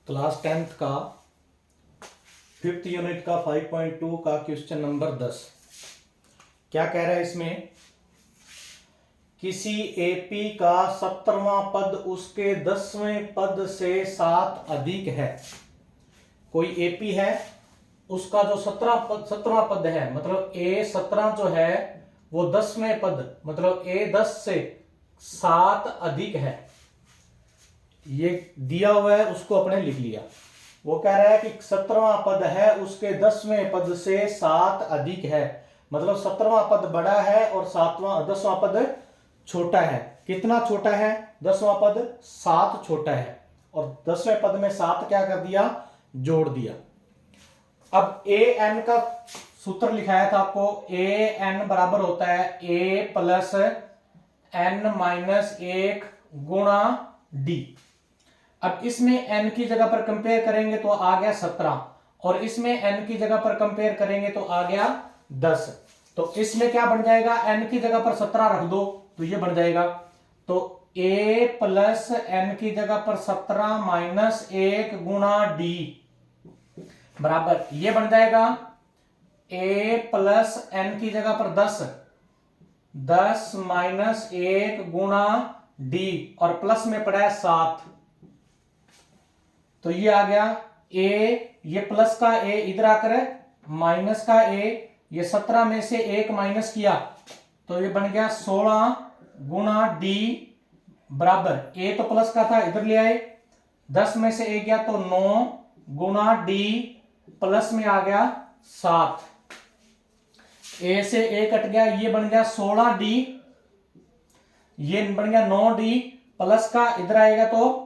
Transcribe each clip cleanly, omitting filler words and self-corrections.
Class 10th का 5th unit का 5.2 का क्वेश्चन नंबर 10। क्या कह रहा है इसमें? किसी एपी का 17वां पद उसके 10वें पद से 7 अधिक है। कोई एपी है, उसका जो 17वां पद है, मतलब A17 जो है वो 10वें पद मतलब A10 से 7 अधिक है। ये दिया हुआ है, उसको अपने लिख लिया। वो कह रहा है कि 17वां पद है उसके 10वें पद से 7 अधिक है, मतलब 17वां पद बड़ा है और 10वां पद छोटा है। कितना छोटा है? 10वां पद 7 छोटा है और 10वें पद में 7 क्या कर दिया? जोड़ दिया। अब ए एन का सूत्र लिखाया था आपको। ए एन बराबर होता है ए प्लस एन माइनस 1 गुणा डी। अब इसमें n की जगह पर कंपेयर करेंगे तो आ गया 17 और इसमें n की जगह पर कंपेयर करेंगे तो आ गया 10। तो इसमें क्या बन जाएगा? n की जगह पर 17 रख दो तो ये बन जाएगा। तो a प्लस n की जगह पर 17 माइनस 1 गुणा डी बराबर ये बन जाएगा a प्लस n की जगह पर 10 माइनस 1 गुणा डी और प्लस में पड़ा है 7। तो ये आ गया ये प्लस का a इधर आकर माइनस का a, ये 17 में से 1 माइनस किया तो ये बन गया 16 गुणा डी बराबर a तो प्लस का था इधर ले आए, 10 में से 1 गया तो 9 गुणा डी प्लस में आ गया 7। a से a कट गया, ये बन गया 16d, ये बन गया 9d प्लस का इधर आएगा तो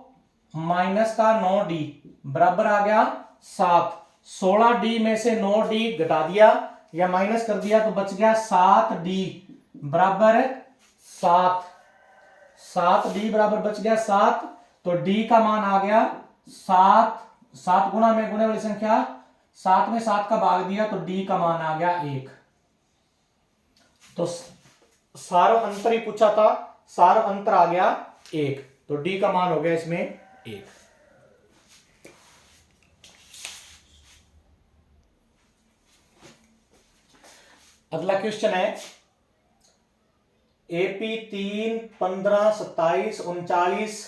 माइनस का 9d बराबर आ गया 7। 16d में से 9d घटा दिया या माइनस कर दिया तो बच गया 7d बराबर 7। 7d बराबर बच गया 7। तो d का मान आ गया 7 गुणा में गुणे वाली संख्या 7 में 7 का भाग दिया तो d का मान आ गया 1। तो सारा अंतर ही पूछा था, सारा अंतर आ गया 1, तो d का मान हो गया इसमें 1। अगला क्वेश्चन है AP 3, 15, 27, 39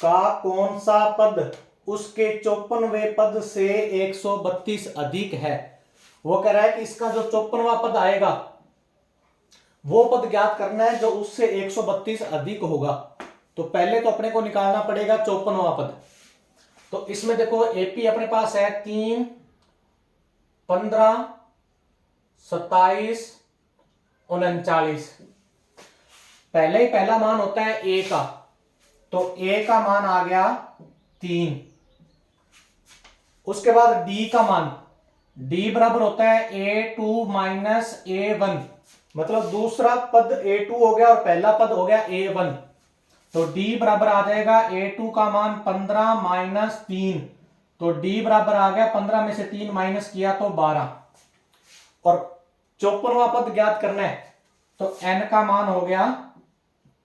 का कौन सा पद उसके 54वें पद से 132 अधिक है। वो कह रहा है कि इसका जो 54वां पद आएगा वो पद ज्ञात करना है जो उससे 132 अधिक होगा। तो पहले तो अपने को निकालना पड़ेगा 54वां पद। तो इसमें देखो एपी अपने पास है 3, 15, 27, 39। पहले ही पहला मान होता है ए का, तो ए का मान आ गया 3। उसके बाद डी का मान, डी बराबर होता है A2 माइनस A1, मतलब दूसरा पद A2 हो गया और पहला पद हो गया A1। तो D बराबर आ जाएगा A2 का मान 15 माइनस 3, तो D बराबर आ गया 15 में से 3 माइनस किया तो 12। और 54वां पद ज्ञात करना है तो n का मान हो गया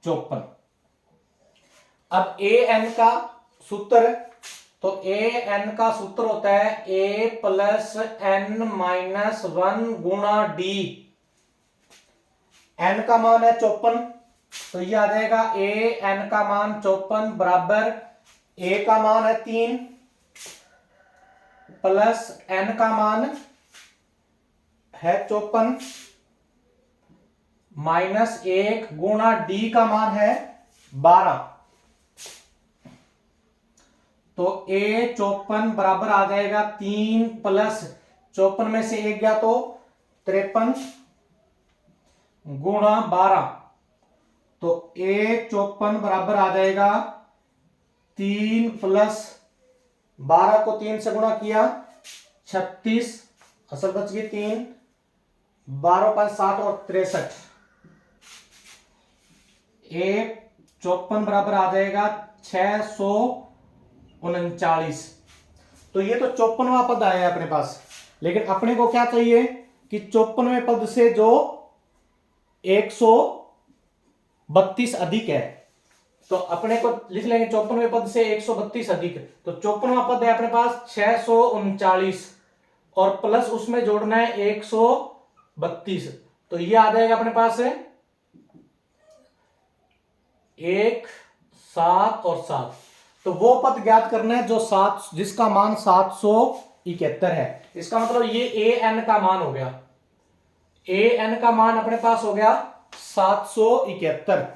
54। अब an का सूत्र, तो an का सूत्र होता है a प्लस n माइनस 1 गुणा d। n का मान है 54, तो ये आ जाएगा an का मान 54 बराबर a का मान है 3 प्लस n का मान है 54 माइनस 1 गुणा d का मान है 12। तो a 54 बराबर आ जाएगा 3 प्लस 54 में से 1 गया तो 53 गुणा 12। तो a 54 बराबर आ जाएगा 3 प्लस 12 को 3 से गुणा किया 36, असल बच गई 3, 12 5 60 और 63। a 54 बराबर आ जाएगा 639। तो ये तो 54वां पद आया अपने पास, लेकिन अपने को क्या चाहिए कि 54वें पद से जो 132 अधिक है। तो अपने को लिख लेंगे 54वें पद से 132 अधिक, तो 54वां पद है अपने पास 639 और प्लस उसमें जोड़ना है 132, तो ये आ जाएगा अपने पास है 1 7 और 7। तो वो पद ज्ञात करना है जो जिसका मान 771 है। इसका मतलब ये ए एन का मान हो गया, ए एन का मान अपने पास हो गया 771।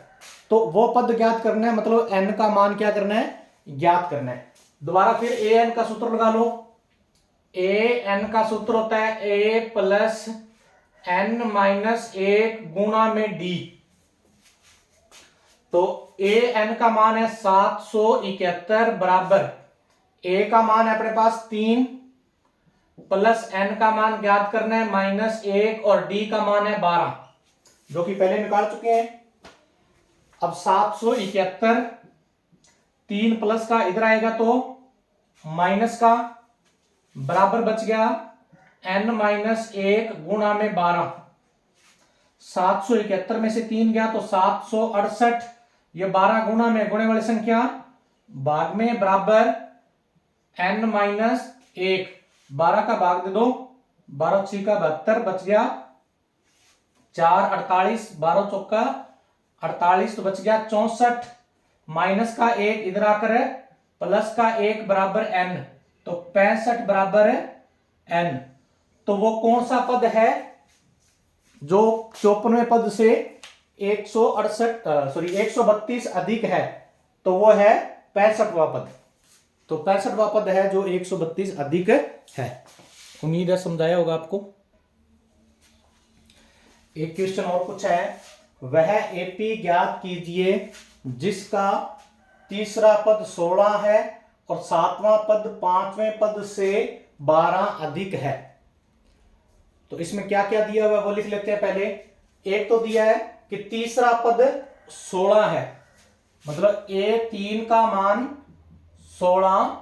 तो वो पद ज्ञात करना है, मतलब एन का मान क्या करना है, ज्ञात करना है। दोबारा फिर ए एन का सूत्र लगा लो। ए एन का सूत्र होता है ए प्लस एन माइनस 1 गुणा में डी। तो ए एन का मान है 771 बराबर ए का मान है अपने पास 3 प्लस एन का मान ज्ञात करना है -1 और डी का मान है 12, जो कि पहले निकाल चुके हैं। अब 771 3 प्लस का इधर आएगा तो माइनस का बराबर बच गया n-1 गुणा में 12। 771 में से 3 गया तो 768, ये 12 गुणा में गुणे वाली संख्या भाग में बराबर n-1, 12 का भाग दे दो, 12 6 का 72 बच गया 4 48, 12 चौका 48 तो बच गया 64, माइनस का 1 इधर आकर है प्लस का 1 बराबर n, तो 65 बराबर n। तो वो कौन सा पद है जो 54वें पद से 132 अधिक है, तो वो है 65वां पद। तो 65वां पद है जो 132 अधिक है। उम्मीद है समझाया होगा आपको। एक क्वेश्चन और पूछा है, वह एपी ज्ञात कीजिए जिसका तीसरा पद 16 है और 7वां पद 5वें पद से 12 अधिक है। तो इसमें क्या क्या दिया हुआ है वो लिख लेते हैं पहले। एक तो दिया है कि तीसरा पद 16 है, मतलब A3 का मान 16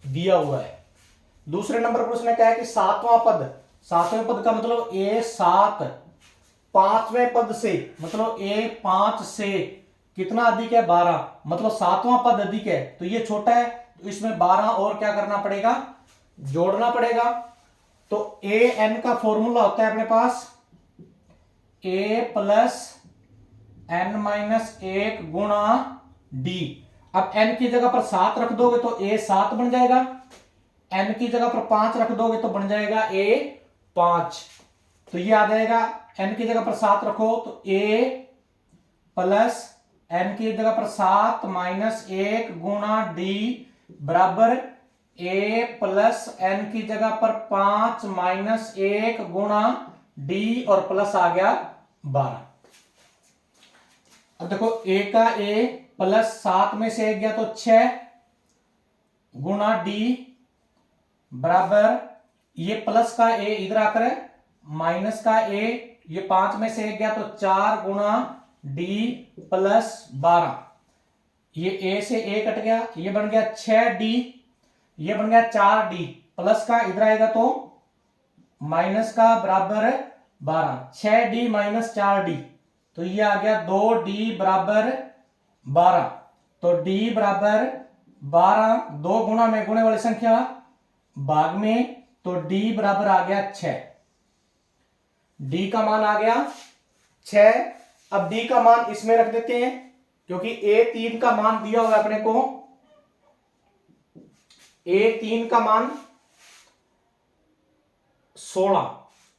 दिया हुआ है। दूसरे नंबर पर उसने कहा है कि सातवें पद का मतलब A7 5वें पद से, मतलब A5 से कितना अधिक है 12, मतलब 7वां पद अधिक है, तो ये छोटा है, तो इसमें 12 और क्या करना पड़ेगा, जोड़ना पड़ेगा। तो ए एन का फॉर्मूला होता है अपने पास ए प्लस एन माइनस 1 गुणा डी। अब एन की जगह पर 7 रख दोगे तो ए 7 बन जाएगा, एन की जगह पर 5 रख दोगे तो बन जाएगा ए 5। तो ये आ जाएगा, एन की जगह पर 7 रखो तो ए प्लस एन की जगह पर 7 माइनस 1 गुणा डी बराबर ए प्लस एन की जगह पर 5 माइनस 1 गुणा डी और प्लस आ गया 12। अब देखो ए का ए प्लस 7 में से 1 गया तो 6 गुणा डी बराबर, ये प्लस का ए इधर आकर है माइनस का ए, ये 5 में से 1 गया तो 4 गुणा डी प्लस 12, ये ए से ए कट गया, ये बन गया 6d, ये बन गया 4d, प्लस का इधर आएगा तो माइनस का बराबर 12, 6d माइनस 4d, तो ये आ गया 2d बराबर 12। तो d बराबर 12, 2 गुणा में गुणे वाली संख्या भाग में, तो d बराबर आ गया 6। d का मान आ गया 6। अब d का मान इसमें रख देते हैं क्योंकि A3 का मान दिया हुआ है अपने को, A3 का मान 16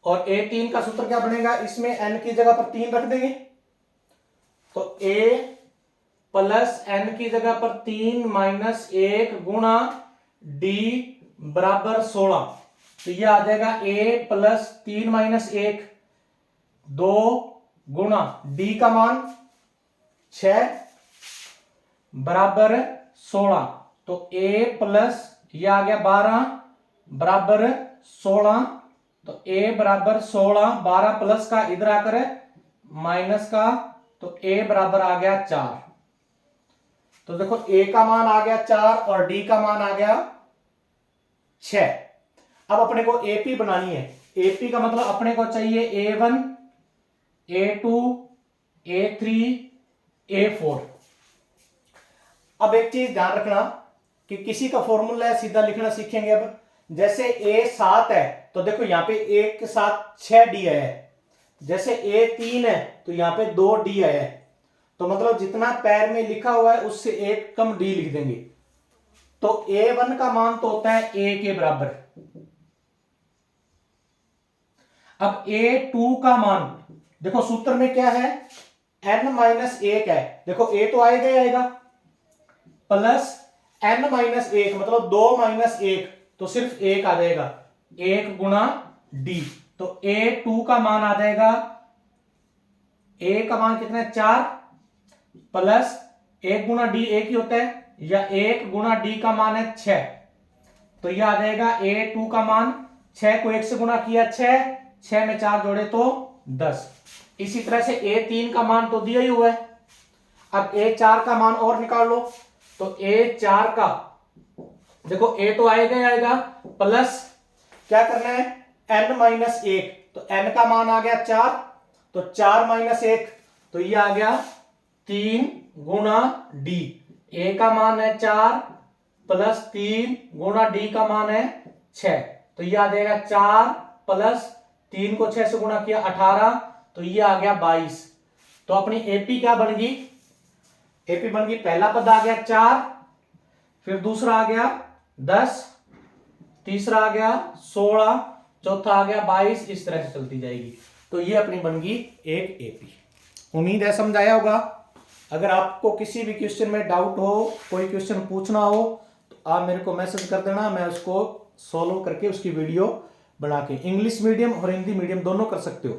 और A3 का सूत्र क्या बनेगा, इसमें n की जगह पर 3 रख देंगे तो A प्लस n की जगह पर 3 माइनस 1 गुणा d बराबर 16, तो यह आ जाएगा A प्लस 3 माइनस 1 2 गुणा d का मान 6 बराबर 16, तो a प्लस ये आ गया 12 बराबर 16, तो a बराबर 16, 12 प्लस का इधर आकर माइनस का, तो a बराबर आ गया 4। तो देखो a का मान आ गया 4 और d का मान आ गया 6। अब अपने को AP बनानी है। AP का मतलब अपने को चाहिए A1 A2 A3 A4। अब एक चीज ध्यान रखना कि किसी का फॉर्मूला है सीधा लिखना सीखेंगे। अब जैसे a 7 है तो देखो यहाँ पे एक के साथ 6 डी आया है, जैसे a 3 है तो यहाँ पे 2 डी आया है, तो मतलब जितना पैर में लिखा हुआ है उससे एक कम डी लिख देंगे। तो a1 का मान तो होता है a के बराबर। अब a2 का मान देखो सूत्र में क्या है, n-1 है, देखो a तो आएगा ही आएगा, प्लस n-1 मतलब 2 - 1 तो सिर्फ 1 आ जाएगा, 1 गुणा d। तो a2 का मान आ जाएगा, a का मान कितना है 4, प्लस 1 गुणा d 1 ही होता है, या 1 गुणा d का मान है 6, तो यह आ जाएगा a2 का मान 6 को 1 से गुणा किया 6 में 4 जोड़े तो 10। इसी तरह से a3 का मान तो दिया ही हुआ है। अब a4 का मान और निकाल लो, तो a4 का देखो a तो आएगा ही आएगा, प्लस क्या करना है n-1, तो n का मान आ गया 4, तो 4 - 1 तो ये आ गया 3 गुणा d। a का मान है 4 प्लस 3 गुणा d का मान है 6, तो ये आ जाएगा 4 प्लस 3 को 6 से गुणा किया 18, तो ये आ गया 22। तो अपनी एपी क्या बन गई, एपी बन गई, पहला पद आ गया 4, फिर दूसरा आ गया 10, तीसरा आ गया 16, चौथा आ गया 22, इस तरह से चलती जाएगी। तो ये अपनी बन गई एक एपी। उम्मीद है समझ आया होगा। अगर आपको किसी भी क्वेश्चन में डाउट हो, कोई क्वेश्चन पूछना हो, तो आप मेरे को मैसेज कर देना, मैं उसको सॉल्व करके उसकी वीडियो बना के, इंग्लिश मीडियम और हिंदी मीडियम दोनों कर सकते हो,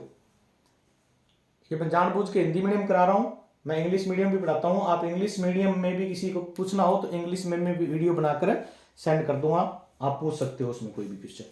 मैं जानबूझ के हिंदी मीडियम करा रहा हूं, मैं इंग्लिश मीडियम भी पढ़ाता हूं। आप इंग्लिश मीडियम में भी किसी को पूछना हो तो इंग्लिश में भी वीडियो बनाकर सेंड कर दूंगा, आप पूछ सकते हो उसमें कोई भी क्वेश्चन।